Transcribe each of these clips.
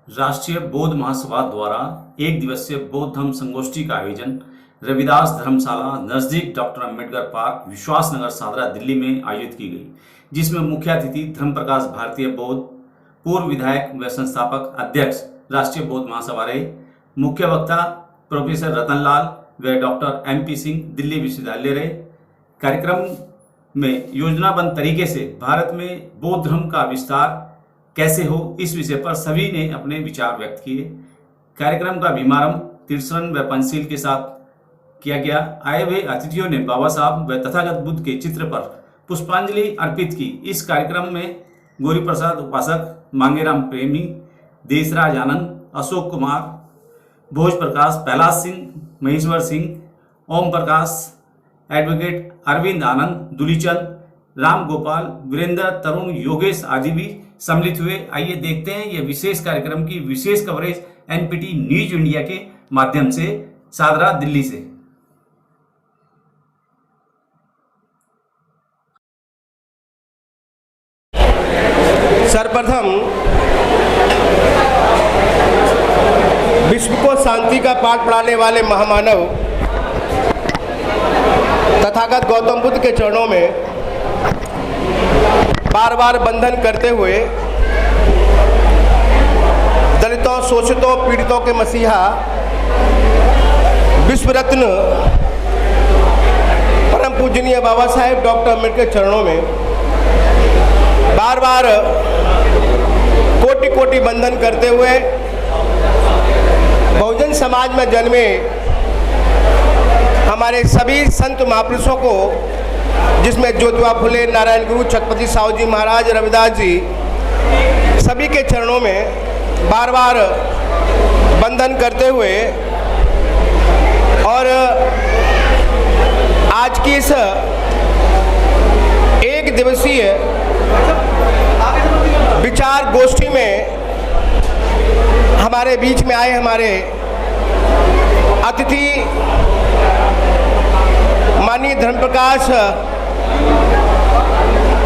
राष्ट्रीय बौद्ध महासभा द्वारा एक दिवसीय बौद्ध धम्म संगोष्ठी का आयोजन रविदास धर्मशाला नजदीक डॉक्टर अंबेडकर पार्क विश्वासनगर सादरा दिल्ली में आयोजित की गई, जिसमें मुख्य अतिथि धर्म प्रकाश भारतीय बौद्ध पूर्व विधायक व संस्थापक अध्यक्ष राष्ट्रीय बौद्ध महासभा रहे। मुख्य वक्ता प्रोफेसर रतनलाल व डॉक्टर MP सिंह दिल्ली विश्वविद्यालय रहे। कार्यक्रम में योजनाबद्ध तरीके से भारत में बौद्ध धर्म का विस्तार कैसे हो, इस विषय पर सभी ने अपने विचार व्यक्त किए। कार्यक्रम का शुभारंभ तीर्थन व पंचशील के साथ किया गया। आए हुए अतिथियों ने बाबा साहब व तथागत बुद्ध के चित्र पर पुष्पांजलि अर्पित की। इस कार्यक्रम में गौरी प्रसाद उपासक, मांगेराम प्रेमी, देशराज आनंद, अशोक कुमार, भोज प्रकाश, प्रहलाद सिंह, महेश्वर सिंह, ओम प्रकाश, एडवोकेट अरविंद आनंद, दुलीचंद, राम गोपाल, वीरेंद्र, तरुण, योगेश आदि भी सम्मिलित हुए। आइए देखते हैं यह विशेष कार्यक्रम की विशेष कवरेज NPT न्यूज इंडिया के माध्यम से सादरा दिल्ली से। सर्वप्रथम विश्व को शांति का पाठ पढ़ाने वाले महामानव तथागत गौतम बुद्ध के चरणों में बार बार वंदन करते हुए दलितों, शोषितों, पीड़ितों के मसीहा विश्व रत्न परम पूजनीय बाबा साहेब डॉक्टर अम्बेडकर के चरणों में बार बार कोटि कोटि वंदन करते हुए बहुजन समाज में जन्मे हमारे सभी संत महापुरुषों को, जिसमें ज्योतिबा फुले, नारायण गुरु, छत्रपति साहू जी महाराज, रविदास जी, सभी के चरणों में बार बार वंदन करते हुए और आज की इस एक दिवसीय विचार गोष्ठी में हमारे बीच में आए हमारे अतिथि माननीय धर्म प्रकाश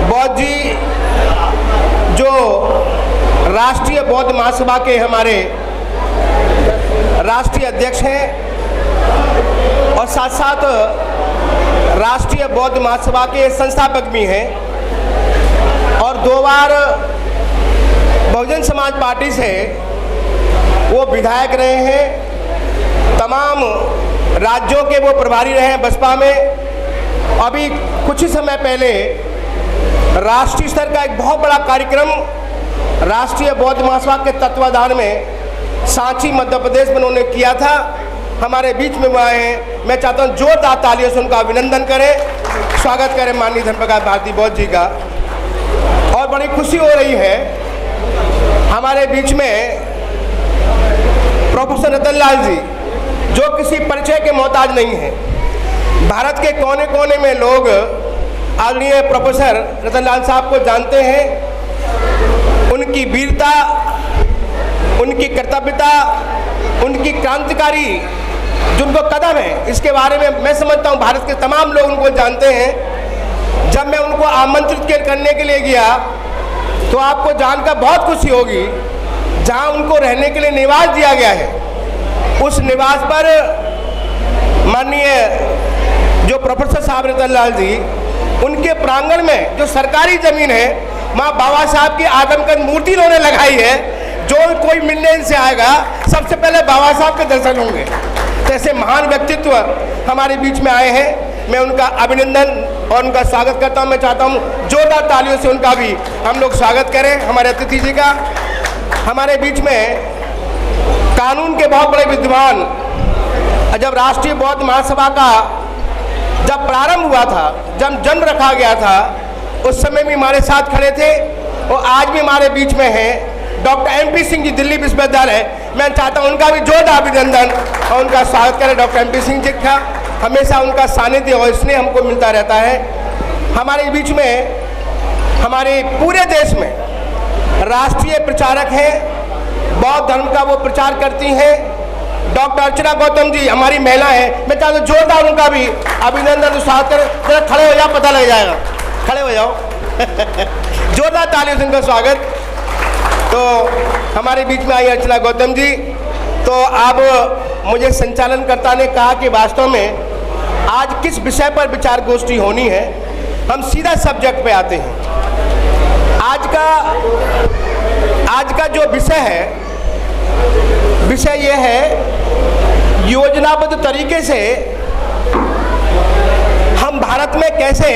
बौद्ध जी, जो राष्ट्रीय बौद्ध महासभा के हमारे राष्ट्रीय अध्यक्ष हैं और साथ साथ राष्ट्रीय बौद्ध महासभा के संस्थापक भी हैं और 2 बार बहुजन समाज पार्टी से वो विधायक रहे हैं। तमाम राज्यों के वो प्रभारी रहे हैं बसपा में। अभी कुछ ही समय पहले राष्ट्रीय स्तर का एक बहुत बड़ा कार्यक्रम राष्ट्रीय बौद्ध महासभा के तत्वाधान में सांची मध्य प्रदेश में उन्होंने किया था। हमारे बीच में वो आए हैं। मैं चाहता हूँ जोरदार तालियों से उनका अभिनंदन करें, स्वागत करें माननीय धर्म प्रकाश भारती बौद्ध जी का। और बड़ी खुशी हो रही है हमारे बीच में प्रोफेसर रतनलाल जी, जो किसी परिचय के मोहताज नहीं है। भारत के कोने कोने में लोग आदरणीय प्रोफेसर रतनलाल साहब को जानते हैं। उनकी वीरता, उनकी कर्तव्यता, उनकी क्रांतिकारी जो उनको कदम है, इसके बारे में मैं समझता हूँ भारत के तमाम लोग उनको जानते हैं। जब मैं उनको आमंत्रित करने के लिए गया तो आपको जानकर बहुत खुशी होगी, जहाँ उनको रहने के लिए निवास दिया गया है, उस निवास पर माननीय जो प्रोफेसर साहब रतनलाल जी, उनके प्रांगण में जो सरकारी जमीन है, वहाँ बाबा साहब की आदमकद मूर्ति उन्होंने लगाई है। जो कोई मिलने इनसे आएगा सबसे पहले बाबा साहब के दर्शन होंगे। तो ऐसे महान व्यक्तित्व हमारे बीच में आए हैं। मैं उनका अभिनंदन और उनका स्वागत करता हूँ। मैं चाहता हूँ जोरदार तालियों से उनका भी हम लोग स्वागत करें, हमारे अतिथि जी का। हमारे बीच में कानून के बहुत बड़े विद्वान, जब राष्ट्रीय बौद्ध महासभा का जब प्रारंभ हुआ था, जब जन्म रखा गया था, उस समय भी हमारे साथ खड़े थे और आज भी हमारे बीच में हैं डॉक्टर MP सिंह जी, दिल्ली विश्वविद्यालय। मैं चाहता हूं उनका भी जोरदार अभिनंदन और उनका स्वागत करें। डॉक्टर MP सिंह जी का हमेशा उनका सानिध्य और स्नेह हमको मिलता रहता है। हमारे बीच में हमारे पूरे देश में राष्ट्रीय प्रचारक हैं, बौद्ध धर्म का वो प्रचार करती हैं, डॉक्टर अर्चना गौतम जी हमारी महिला है। मैं चाहता हूँ जोरदार उनका भी अभिनंदन स्वागत करें। जरा खड़े हो जाओ, पता लग जाएगा, खड़े हो जाओ। जोरदार तालियों से उनका स्वागत। तो हमारे बीच में आई अर्चना गौतम जी। तो अब मुझे संचालनकर्ता ने कहा कि वास्तव में आज किस विषय पर विचार गोष्ठी होनी है, हम सीधा सब्जेक्ट पे आते हैं। आज का जो विषय है, विषय ये है योजनाबद्ध तरीके से हम भारत में कैसे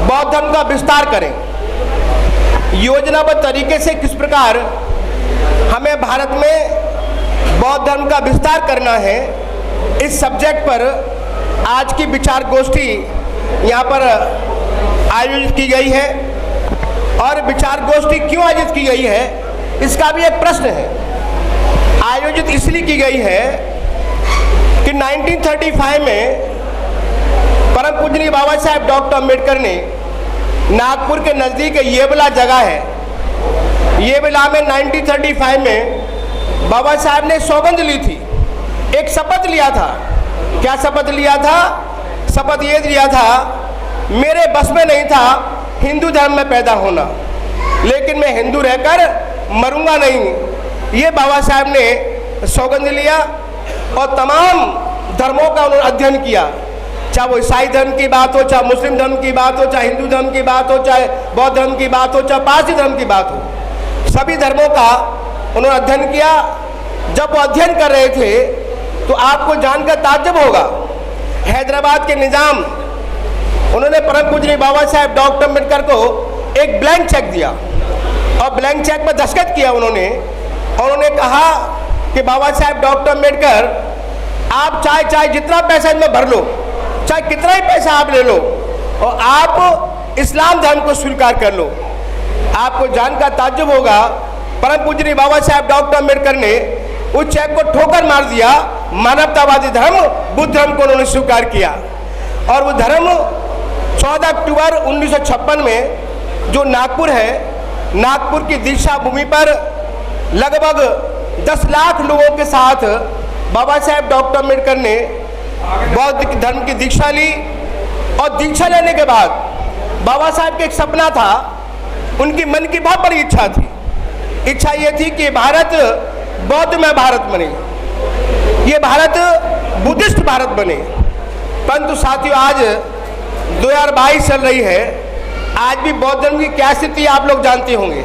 बौद्ध धर्म का विस्तार करें। योजनाबद्ध तरीके से किस प्रकार हमें भारत में बौद्ध धर्म का विस्तार करना है, इस सब्जेक्ट पर आज की विचार गोष्ठी यहाँ पर आयोजित की गई है। और विचार गोष्ठी क्यों आयोजित की गई है, इसका भी एक प्रश्न है। आयोजित इसलिए की गई है कि 1935 में परम पूजनीय बाबा साहेब डॉक्टर अम्बेडकर ने नागपुर के नज़दीक येवला जगह है, येवला में 1935 में बाबा साहब ने सौगंध ली थी, एक शपथ लिया था। क्या शपथ लिया था? शपथ ये लिया था, मेरे बस में नहीं था हिंदू धर्म में पैदा होना, लेकिन मैं हिंदू रहकर मरूंगा नहीं। ये बाबा साहब ने सौगंध लिया और तमाम धर्मों का उन्होंने अध्ययन किया, चाहे वो ईसाई धर्म की बात हो, चाहे मुस्लिम धर्म की बात हो, चाहे हिंदू धर्म की बात हो, चाहे बौद्ध धर्म की बात हो, चाहे पारसी धर्म की बात हो, सभी धर्मों का उन्होंने अध्ययन किया। जब वो अध्ययन कर रहे थे तो आपको जानकर ताज्जुब होगा, हैदराबाद के निजाम उन्होंने परम पूजनीय बाबा साहेब डॉक्टर अम्बेडकर को एक ब्लैंक चेक दिया और ब्लैंक चेक पर दस्तखत किया उन्होंने। और उन्होंने कहा कि बाबा साहेब डॉक्टर अम्बेडकर, आप चाहे जितना पैसा इनमें भर लो, चाहे कितना ही पैसा आप ले लो, और आप इस्लाम धर्म को स्वीकार कर लो। आपको जानकर ताज्जुब होगा, परम पूजनीय बाबा साहेब डॉक्टर अम्बेडकर ने उस चेक को ठोकर मार दिया। मानवतावादी धर्म बुद्ध धर्म को उन्होंने स्वीकार किया और वो धर्म 14 अक्टूबर 1956 में जो नागपुर है, नागपुर की दीक्षा भूमि पर लगभग 10 लाख लोगों के साथ बाबा साहेब डॉक्टर अम्बेडकर ने बौद्ध धर्म की दीक्षा ली। और दीक्षा लेने के बाद बाबा साहेब का एक सपना था, उनकी मन की बहुत बड़ी इच्छा थी। इच्छा ये थी कि भारत बौद्धमय भारत बने, ये भारत बुद्धिस्ट भारत बने। परंतु साथियों, आज 2022 चल रही है, आज भी बौद्ध धर्म की क्या स्थिति आप लोग जानते होंगे।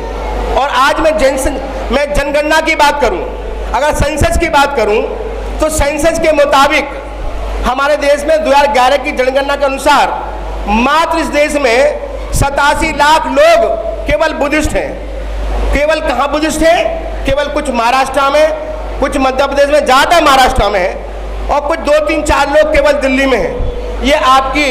और आज मैं जनगणना की बात करूं, अगर सेंसस की बात करूं, तो सेंसस के मुताबिक हमारे देश में 2011 की जनगणना के अनुसार मात्र इस देश में 87 लाख लोग केवल बुद्धिस्ट हैं। केवल कहाँ बुद्धिस्ट हैं? केवल कुछ महाराष्ट्र में, कुछ मध्य प्रदेश में, ज़्यादा महाराष्ट्र में है, और कुछ 2-3-4 लोग केवल दिल्ली में हैं। ये आपकी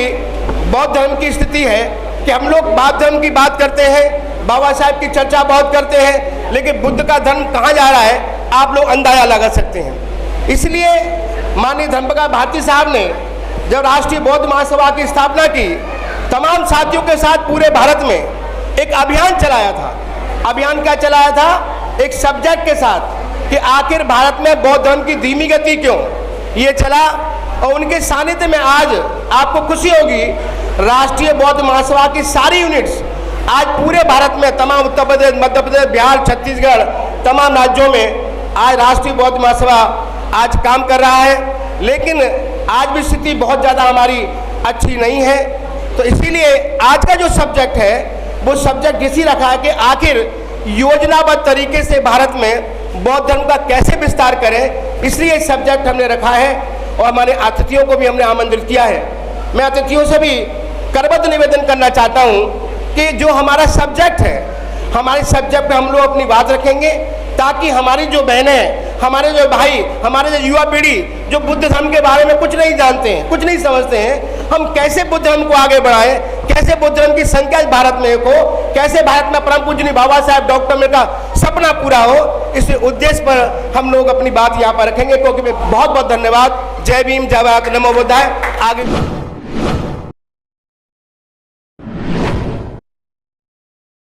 बौद्ध धर्म की स्थिति है कि हम लोग बौद्ध धर्म की बात करते हैं, बाबा साहेब की चर्चा बहुत करते हैं, लेकिन बुद्ध का धर्म कहाँ जा रहा है आप लोग अंदाजा लगा सकते हैं। इसलिए माननीय धर्मप्रकाश भारती साहब ने जब राष्ट्रीय बौद्ध महासभा की स्थापना की, तमाम साथियों के साथ पूरे भारत में एक अभियान चलाया था। अभियान क्या चलाया था? एक सब्जेक्ट के साथ कि आखिर भारत में बौद्ध धर्म की धीमी गति क्यों, ये चला। और उनके सानिध्य में आज आपको खुशी होगी, राष्ट्रीय बौद्ध महासभा की सारी यूनिट्स आज पूरे भारत में, तमाम उत्तर प्रदेश, मध्य प्रदेश, बिहार, छत्तीसगढ़, तमाम राज्यों में आज राष्ट्रीय बौद्ध महासभा आज काम कर रहा है। लेकिन आज भी स्थिति बहुत ज़्यादा हमारी अच्छी नहीं है। तो इसीलिए आज का जो सब्जेक्ट है वो सब्जेक्ट इसी रखा है कि आखिर योजनाबद्ध तरीके से भारत में बौद्ध धर्म का कैसे विस्तार करें, इसलिए सब्जेक्ट हमने रखा है। और हमारे अतिथियों को भी हमने आमंत्रित किया है। मैं अतिथियों से भी करबद्ध निवेदन करना चाहता हूँ कि जो हमारा सब्जेक्ट है, हमारे सब्जेक्ट पे हम लोग अपनी बात रखेंगे, ताकि हमारी जो बहनें, हमारे जो भाई, हमारे जो युवा पीढ़ी जो बुद्ध धर्म के बारे में कुछ नहीं जानते हैं, कुछ नहीं समझते हैं, हम कैसे बुद्ध धर्म को आगे बढ़ाएं, कैसे बुद्ध धर्म की संख्या भारत में हो, कैसे भारत में परम पूजनीय बाबा साहेब डॉक्टर अम्बेडकर का सपना पूरा हो, इस उद्देश्य पर हम लोग अपनी बात यहाँ पर रखेंगे। क्योंकि बहुत बहुत धन्यवाद। जय भीम, जय भारत, नमो बुद्धाय। आगे